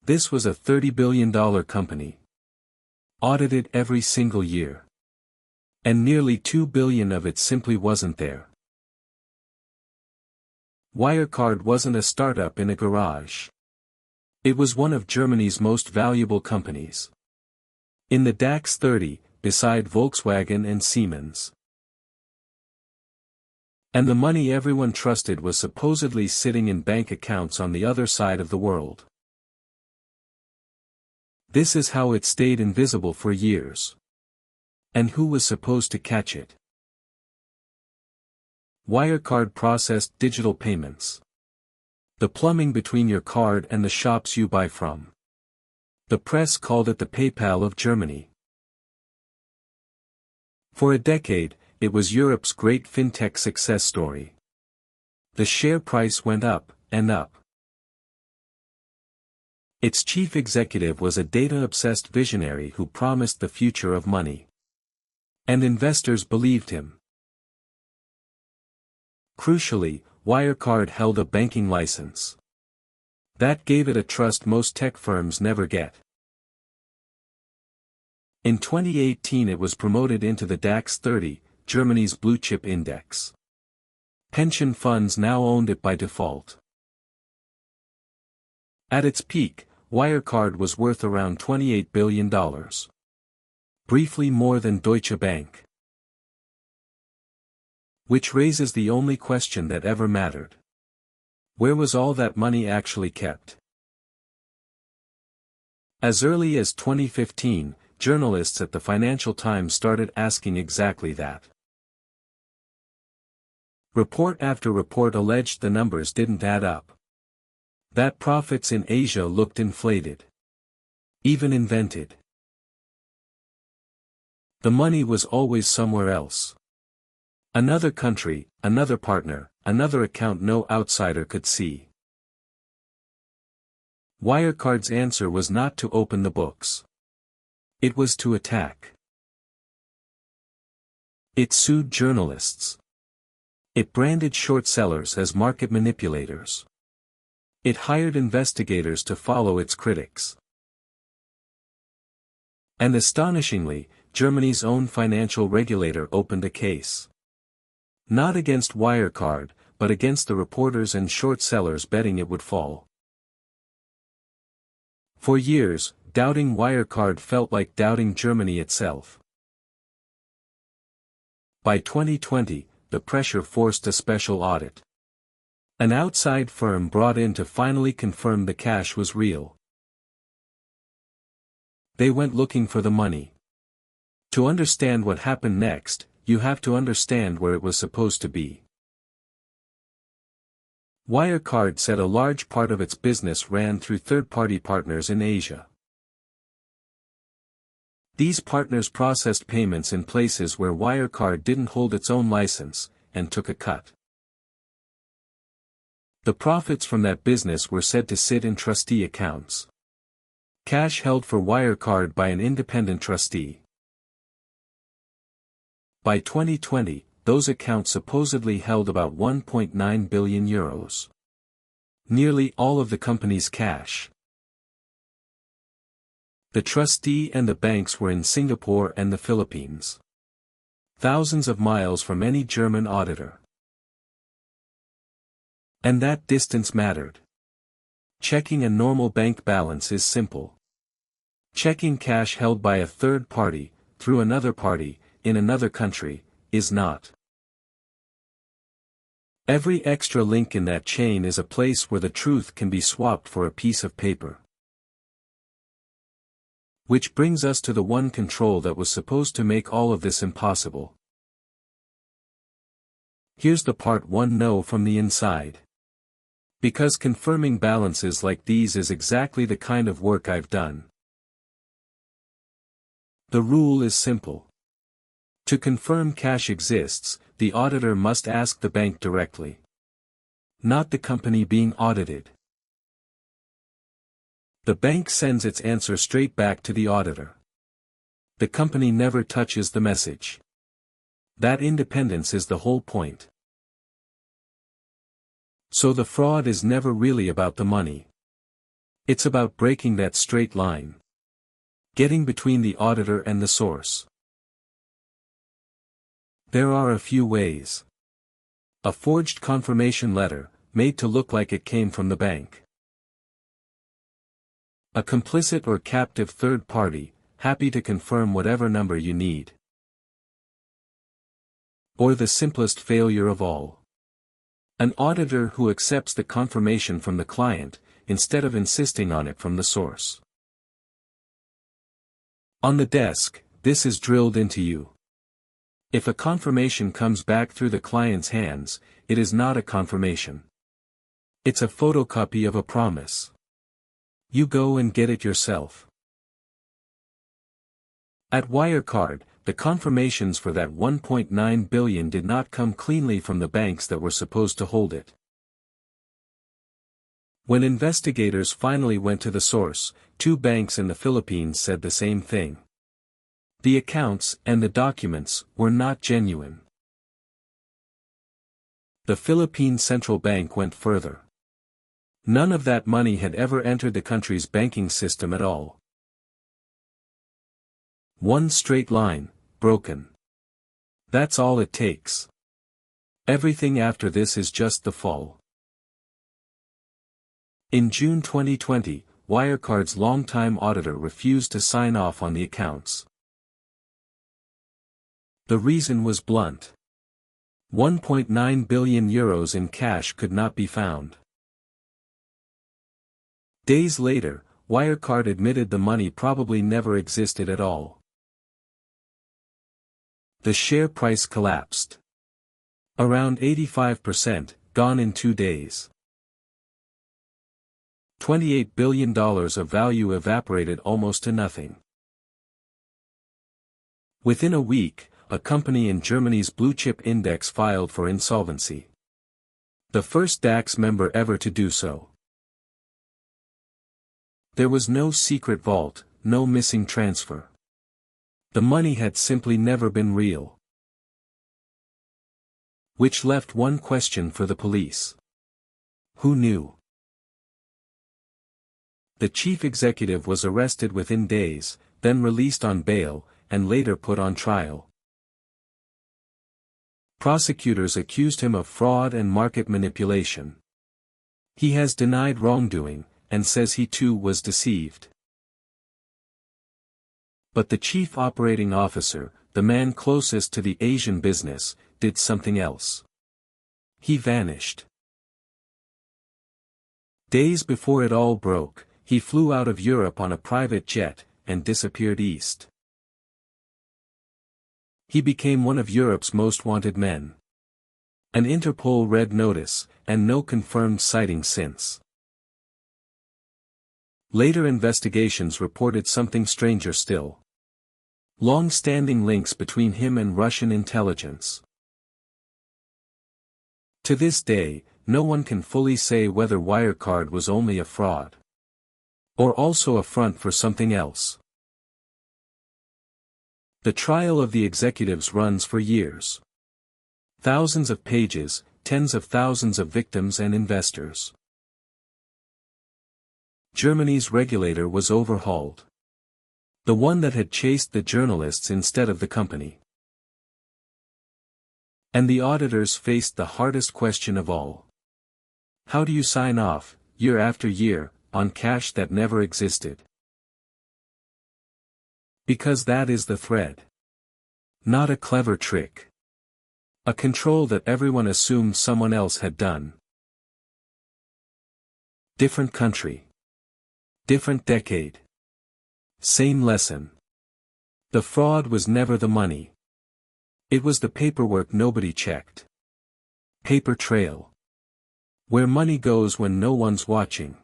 This was a $30 billion company. Audited every single year. And nearly $2 billion of it simply wasn't there. Wirecard wasn't a startup in a garage. It was one of Germany's most valuable companies. In the DAX 30, beside Volkswagen and Siemens. And the money everyone trusted was supposedly sitting in bank accounts on the other side of the world. This is how it stayed invisible for years. And who was supposed to catch it? Wirecard processed digital payments. The plumbing between your card and the shops you buy from. The press called it the PayPal of Germany. For a decade, it was Europe's great fintech success story. The share price went up and up. Its chief executive was a data-obsessed visionary who promised the future of money. And investors believed him. Crucially, Wirecard held a banking license. That gave it a trust most tech firms never get. In 2018 it was promoted into the DAX 30, Germany's blue-chip index. Pension funds now owned it by default. At its peak, Wirecard was worth around $28 billion. Briefly more than Deutsche Bank. Which raises the only question that ever mattered. Where was all that money actually kept? As early as 2015, journalists at the Financial Times started asking exactly that. Report after report alleged the numbers didn't add up. That profits in Asia looked inflated. Even invented. The money was always somewhere else. Another country, another partner, another account no outsider could see. Wirecard's answer was not to open the books. It was to attack. It sued journalists. It branded short sellers as market manipulators. It hired investigators to follow its critics. And astonishingly, Germany's own financial regulator opened a case. Not against Wirecard, but against the reporters and short sellers betting it would fall. For years, doubting Wirecard felt like doubting Germany itself. By 2020, the pressure forced a special audit. An outside firm brought in to finally confirm the cash was real. They went looking for the money. To understand what happened next, you have to understand where it was supposed to be. Wirecard said a large part of its business ran through third-party partners in Asia. These partners processed payments in places where Wirecard didn't hold its own license, and took a cut. The profits from that business were said to sit in trustee accounts. Cash held for Wirecard by an independent trustee. By 2020, those accounts supposedly held about €1.9 billion. Nearly all of the company's cash. The trustee and the banks were in Singapore and the Philippines. Thousands of miles from any German auditor. And that distance mattered. Checking a normal bank balance is simple. Checking cash held by a third party, through another party, in another country, is not. Every extra link in that chain is a place where the truth can be swapped for a piece of paper. Which brings us to the one control that was supposed to make all of this impossible. Here's the part one know from the inside. Because confirming balances like these is exactly the kind of work I've done. The rule is simple. To confirm cash exists, the auditor must ask the bank directly. Not the company being audited. The bank sends its answer straight back to the auditor. The company never touches the message. That independence is the whole point. So the fraud is never really about the money. It's about breaking that straight line. Getting between the auditor and the source. There are a few ways. A forged confirmation letter, made to look like it came from the bank. A complicit or captive third party, happy to confirm whatever number you need. Or the simplest failure of all. An auditor who accepts the confirmation from the client, instead of insisting on it from the source. On the desk, this is drilled into you. If a confirmation comes back through the client's hands, it is not a confirmation. It's a photocopy of a promise. You go and get it yourself. At Wirecard, the confirmations for that $1.9 billion did not come cleanly from the banks that were supposed to hold it. When investigators finally went to the source, 2 banks in the Philippines said the same thing. The accounts and the documents were not genuine. The Philippine Central Bank went further. None of that money had ever entered the country's banking system at all. One straight line, broken. That's all it takes. Everything after this is just the fall. In June 2020, Wirecard's longtime auditor refused to sign off on the accounts. The reason was blunt. 1.9 billion euros in cash could not be found. Days later, Wirecard admitted the money probably never existed at all. The share price collapsed. Around 85%, gone in 2 days. $28 billion of value evaporated almost to nothing. Within a week, a company in Germany's blue-chip index filed for insolvency. The first DAX member ever to do so. There was no secret vault, no missing transfer. The money had simply never been real. Which left one question for the police. Who knew? The chief executive was arrested within days, then released on bail, and later put on trial. Prosecutors accused him of fraud and market manipulation. He has denied wrongdoing, and says he too was deceived. But the chief operating officer, the man closest to the Asian business, did something else. He vanished. Days before it all broke, he flew out of Europe on a private jet, and disappeared east. He became one of Europe's most wanted men. An Interpol red notice, and no confirmed sighting since. Later investigations reported something stranger still. Long-standing links between him and Russian intelligence. To this day, no one can fully say whether Wirecard was only a fraud. Or also a front for something else. The trial of the executives runs for years. Thousands of pages, tens of thousands of victims and investors. Germany's regulator was overhauled. The one that had chased the journalists instead of the company. And the auditors faced the hardest question of all. How do you sign off, year after year, on cash that never existed? Because that is the thread. Not a clever trick. A control that everyone assumed someone else had done. Different country. Different decade. Same lesson. The fraud was never the money. It was the paperwork nobody checked. Paper trail. Where money goes when no one's watching.